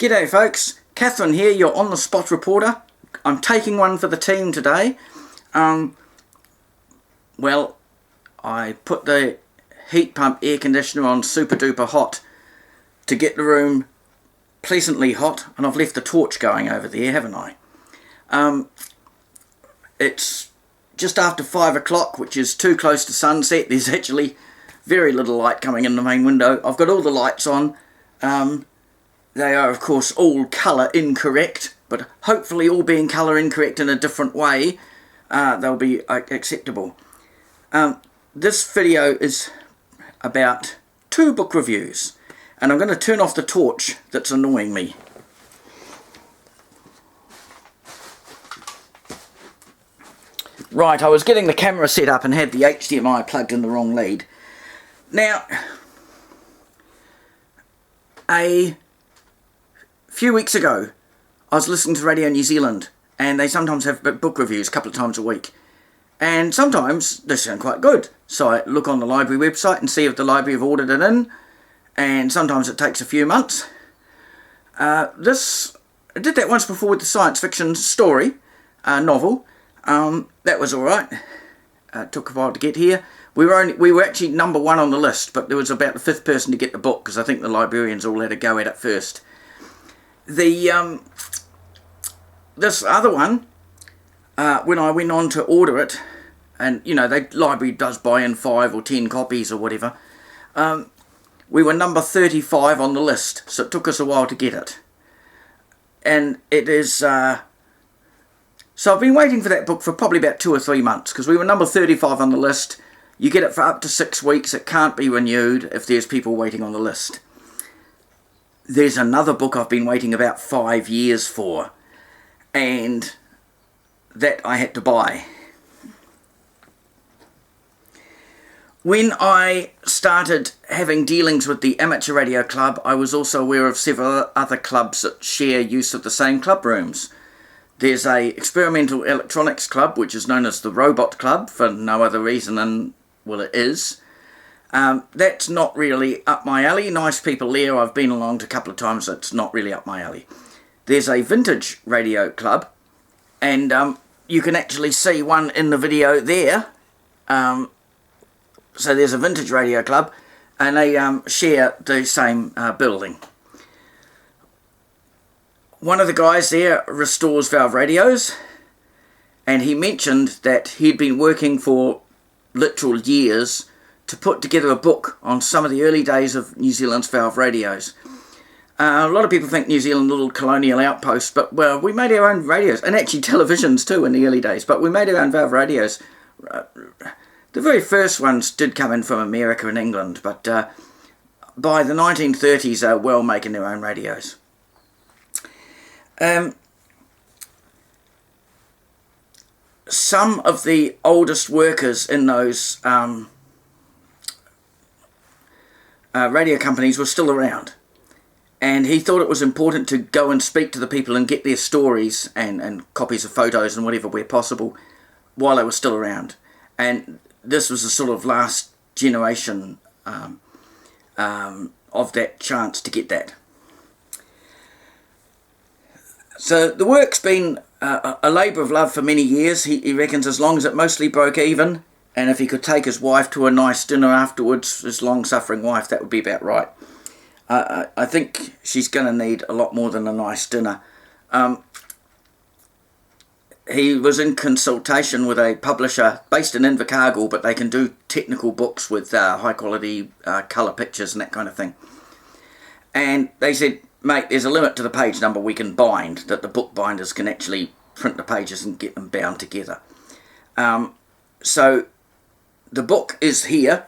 G'day folks, Catherine here, your on-the-spot reporter. I'm taking one for the team today. Well, I put the heat pump air conditioner on super duper hot to get the room pleasantly hot, and I've left the torch going over there, haven't I? It's just after 5 o'clock, which is too close to sunset. There's actually very little light coming in the main window. I've got all the lights on. They are, of course, all colour incorrect, but hopefully all being colour incorrect in a different way, they'll be acceptable. This video is about 2 book reviews, and I'm going to turn off the torch that's annoying me. Right, I was getting the camera set up and had the HDMI plugged in the wrong lead. Now, a few weeks ago, I was listening to Radio New Zealand, and they sometimes have book reviews a couple of times a week. And sometimes they sound quite good. So I look on the library website and see if the library have ordered it in, and sometimes it takes a few months. I did that once before with the science fiction story novel. That was alright. It took a while to get here. We were actually number 1 on the list, but there was about the 5th person to get the book, because I think the librarians all had a go at it first. This other one, when I went on to order it, and you know, the library does buy in 5 or 10 copies or whatever, we were number 35 on the list, so it took us a while to get it. And it is, so I've been waiting for that book for probably about 2 or 3 months, because we were number 35 on the list. You get it for up to 6 weeks, it can't be renewed if there's people waiting on the list. There's another book I've been waiting about 5 years for, and that I had to buy. When I started having dealings with the Amateur Radio Club, I was also aware of several other clubs that share use of the same club rooms. There's a Experimental Electronics Club, which is known as the Robot Club, for no other reason than, well, it is. That's not really up my alley. Nice people there. I've been along to a couple of times. It's not really up my alley. There's a Vintage Radio Club, and you can actually see one in the video there. So there's a Vintage Radio Club, and they share the same building. One of the guys there restores valve radios, and he mentioned that he'd been working for literal years to put together a book on some of the early days of New Zealand's valve radios. A lot of people think New Zealand a little colonial outpost, but well, we made our own radios, and actually televisions too in the early days, but we made our own valve radios. The very first ones did come in from America and England, but by the 1930s they were well making their own radios. Some of the oldest workers in those radio companies were still around, and he thought it was important to go and speak to the people and get their stories and copies of photos and whatever where possible while they were still around. And this was the sort of last generation of that chance to get that. So the work's been a labour of love for many years. He reckons as long as it mostly broke even, and if he could take his wife to a nice dinner afterwards, his long-suffering wife, that would be about right. I think she's going to need a lot more than a nice dinner. He was in consultation with a publisher based in Invercargill, but they can do technical books with high-quality colour pictures and that kind of thing. And they said, mate, there's a limit to the page number we can bind, that the book binders can actually print the pages and get them bound together. So the book is here.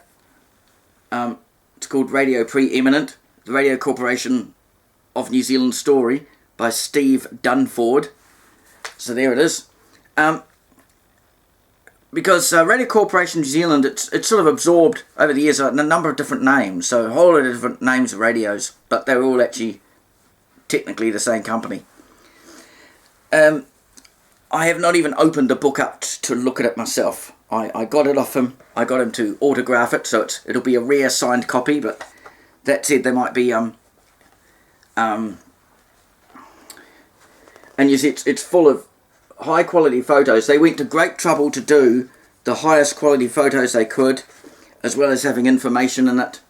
It's called Radio Pre-Eminent, the Radio Corporation of New Zealand story by Steve Dunford. So there it is. Because Radio Corporation New Zealand, it's sort of absorbed over the years a number of different names, so a whole lot of different names of radios, but they're all actually technically the same company. I have not even opened the book up to look at it myself. I got it off him. I got him to autograph it, so it'll be a rare signed copy, but that said, there might be and you see it's full of high quality photos. They went to great trouble to do the highest quality photos they could, as well as having information in it.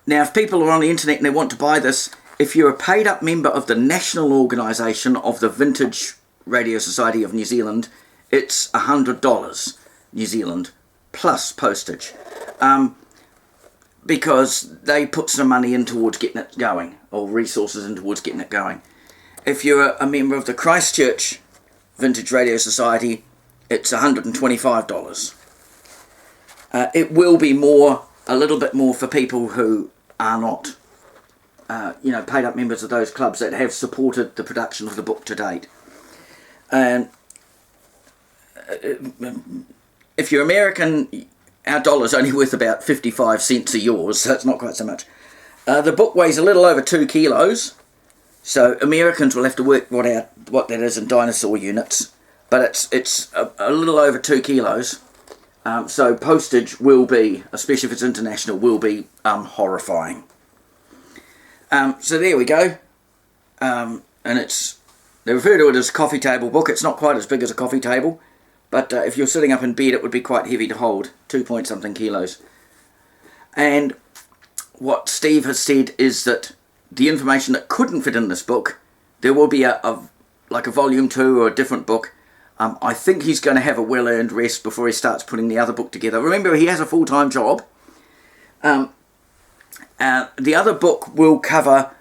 Now, if people are on the internet and they want to buy this, if you're a paid up member of the national organisation of the Vintage Radio Society of New Zealand, it's $100 New Zealand plus postage, because they put some money in towards getting it going, or resources in towards getting it going. If you're a member of the Christchurch Vintage Radio Society, it's $125. It will be a little bit more for people who are not, paid up members of those clubs that have supported the production of the book to date. And if you're American, our dollar's only worth about 55 cents of yours, so it's not quite so much. The book weighs a little over 2 kilos, so Americans will have to work what that is in dinosaur units, but it's a little over 2 kilos. So postage will be, especially if it's international, will be horrifying. So there we go. And they refer to it as a coffee table book. It's not quite as big as a coffee table, but if you're sitting up in bed, it would be quite heavy to hold, 2-point-something kilos. And what Steve has said is that the information that couldn't fit in this book, there will be a volume 2 or a different book. I think he's going to have a well-earned rest before he starts putting the other book together. Remember, he has a full-time job. The other book will cover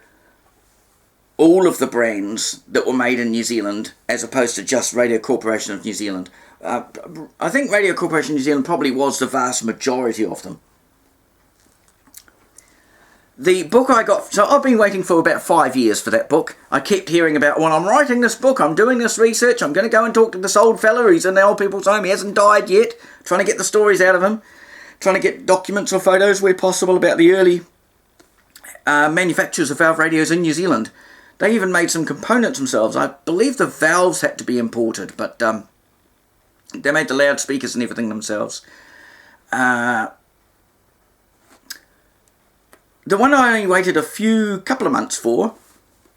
all of the brands that were made in New Zealand, as opposed to just Radio Corporation of New Zealand. I think Radio Corporation of New Zealand probably was the vast majority of them. The book I got, so I've been waiting for about 5 years for that book. I kept hearing about, well, I'm writing this book, I'm doing this research, I'm going to go and talk to this old fella, he's in the old people's home, he hasn't died yet, trying to get the stories out of him, trying to get documents or photos where possible about the early manufacturers of valve radios in New Zealand. They even made some components themselves. I believe the valves had to be imported, but they made the loudspeakers and everything themselves. The one I only waited a couple of months for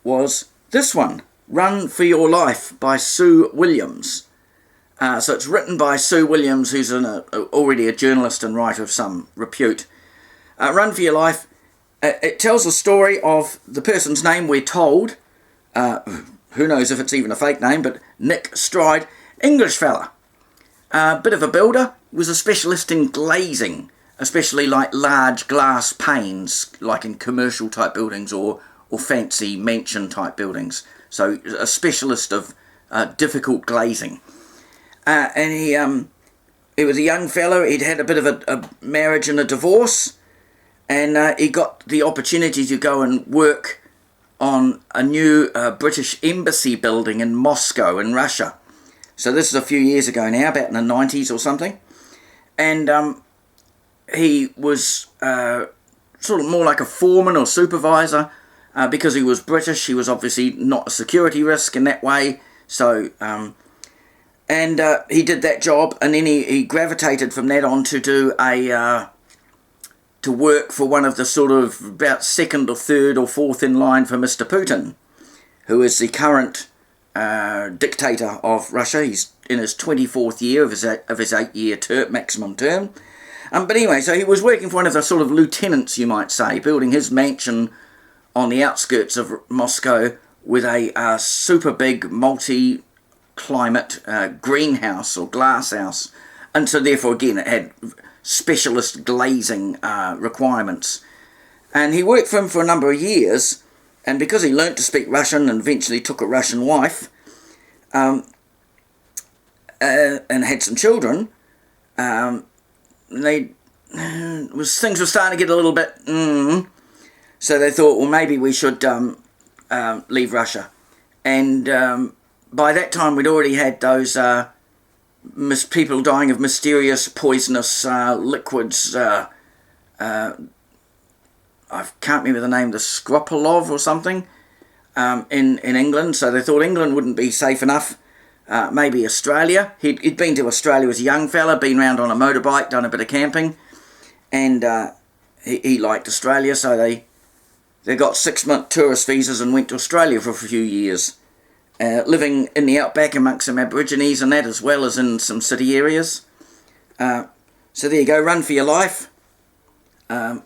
was this one, Run for Your Life by Sue Williams. So it's written by Sue Williams, who's already a journalist and writer of some repute. Run for Your Life, it tells the story of the person's name we're told, who knows if it's even a fake name, but Nick Stride, English fella. Bit of a builder, was a specialist in glazing, especially like large glass panes, like in commercial type buildings or fancy mansion type buildings. So a specialist of difficult glazing. And he was a young fellow, he'd had a bit of a marriage and a divorce, and he got the opportunity to go and work on a new British embassy building in Moscow in Russia. So this is a few years ago now, about in the 90s or something. And he was sort of more like a foreman or supervisor. Because he was British, he was obviously not a security risk in that way. So, he did that job, and then he gravitated from that on to do to work for one of the sort of about second or third or fourth in line for Mr. Putin, who is the current dictator of Russia. He's in his 24th year of his 8-year maximum term. But anyway, so he was working for one of the sort of lieutenants, you might say, building his mansion on the outskirts of Moscow with a super big multi-climate greenhouse or glass house. And so therefore, again, it had specialist glazing requirements. And he worked for him for a number of years, and because he learnt to speak Russian and eventually took a Russian wife, and had some children, things were starting to get a little bit, so they thought, well, maybe we should leave Russia. And by that time, we'd already had those people dying of mysterious poisonous liquids. I can't remember the name, the Skropolov or something, in England. So they thought England wouldn't be safe enough. Maybe Australia. He'd been to Australia as a young fella, been round on a motorbike, done a bit of camping, and he liked Australia, so they they got 6-month tourist visas and went to Australia for a few years, living in the outback amongst some Aborigines and that, as well as in some city areas. So there you go, run for your life. I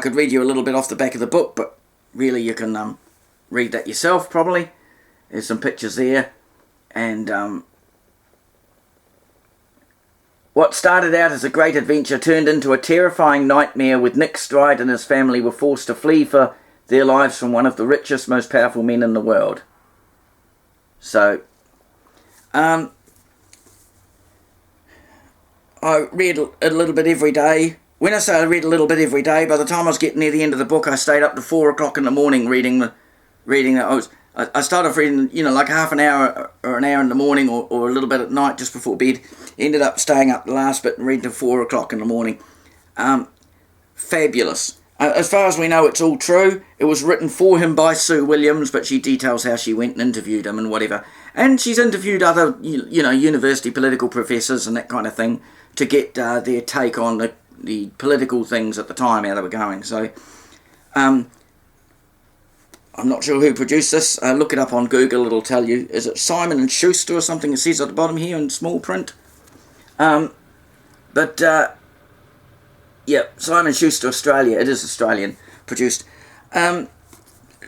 could read you a little bit off the back of the book, but really you can read that yourself probably. There's some pictures there, and what started out as a great adventure turned into a terrifying nightmare, with Nick Stride and his family were forced to flee for their lives from one of the richest, most powerful men in the world. So, I read a little bit every day. When I say I read a little bit every day, by the time I was getting near the end of the book, I stayed up to 4 o'clock in the morning reading it. I started off reading, like half an hour or an hour in the morning, or a little bit at night just before bed. Ended up staying up the last bit and reading till 4 o'clock in the morning. Fabulous. As far as we know, it's all true. It was written for him by Sue Williams, but she details how she went and interviewed him and whatever. And she's interviewed other, university political professors and that kind of thing to get their take on the political things at the time, how they were going. So, I'm not sure who produced this. Look it up on Google, it'll tell you. Is it Simon and Schuster or something? It says at the bottom here in small print. Yeah, Simon Schuster, Australia. It is Australian produced. In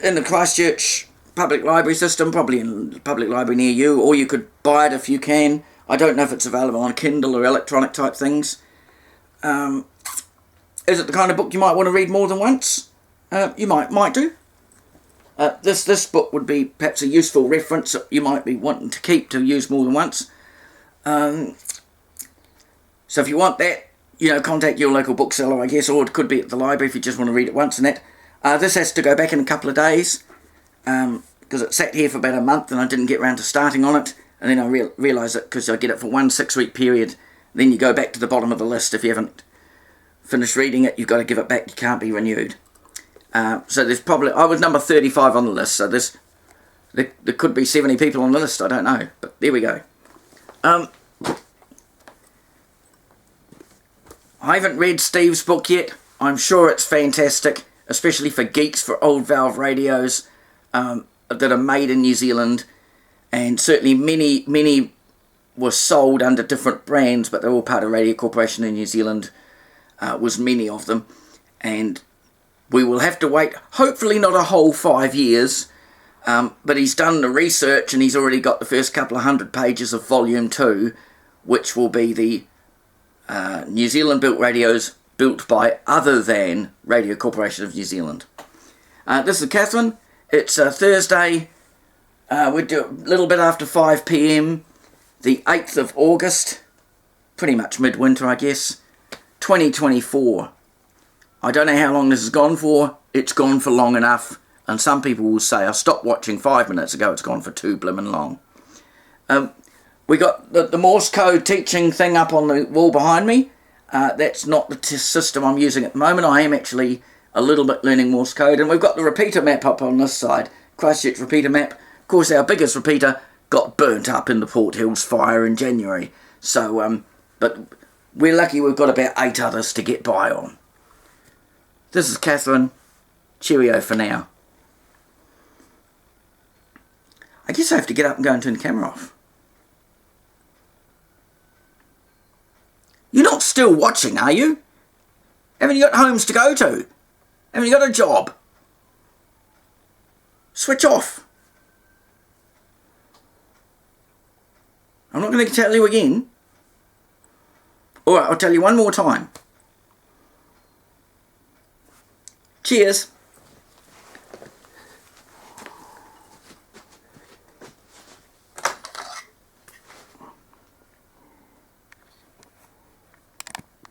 the Christchurch public library system, probably in the public library near you, or you could buy it if you can. I don't know if it's available on Kindle or electronic type things. Is it the kind of book you might want to read more than once? You might do. This book would be perhaps a useful reference that you might be wanting to keep to use more than once. So if you want that, contact your local bookseller, I guess, or it could be at the library if you just want to read it once and that. This has to go back in a couple of days, because it sat here for about a month and I didn't get around to starting on it, and then I realised that because I get it for 1 6-week period, then you go back to the bottom of the list. If you haven't finished reading it, you've got to give it back, you can't be renewed. So there's probably, I was number 35 on the list, so there could be 70 people on the list, I don't know, but there we go. I haven't read Steve's book yet. I'm sure it's fantastic, especially for geeks, for old valve radios that are made in New Zealand, and certainly many were sold under different brands, but they're all part of Radio Corporation in New Zealand, was many of them, and we will have to wait, hopefully not a whole 5 years, but he's done the research and he's already got the first couple of 100 pages of Volume 2, which will be the New Zealand built radios built by other than Radio Corporation of New Zealand. This is Catherine. It's Thursday. We're a little bit after 5 p.m. the 8th of August, pretty much midwinter, I guess, 2024. I don't know how long this has gone for. It's gone for long enough, and some people will say, I stopped watching 5 minutes ago, it's gone for too blimmin' long. We got the Morse code teaching thing up on the wall behind me. That's not the system I'm using at the moment. I am actually a little bit learning Morse code. And we've got the repeater map up on this side. Christchurch repeater map. Of course, our biggest repeater got burnt up in the Port Hills fire in January. So, but we're lucky we've got about 8 others to get by on. This is Catherine. Cheerio for now. I guess I have to get up and go and turn the camera off. You're not still watching, are you? Haven't you got homes to go to? Haven't you got a job? Switch off. I'm not going to tell you again. Alright, I'll tell you one more time. Cheers.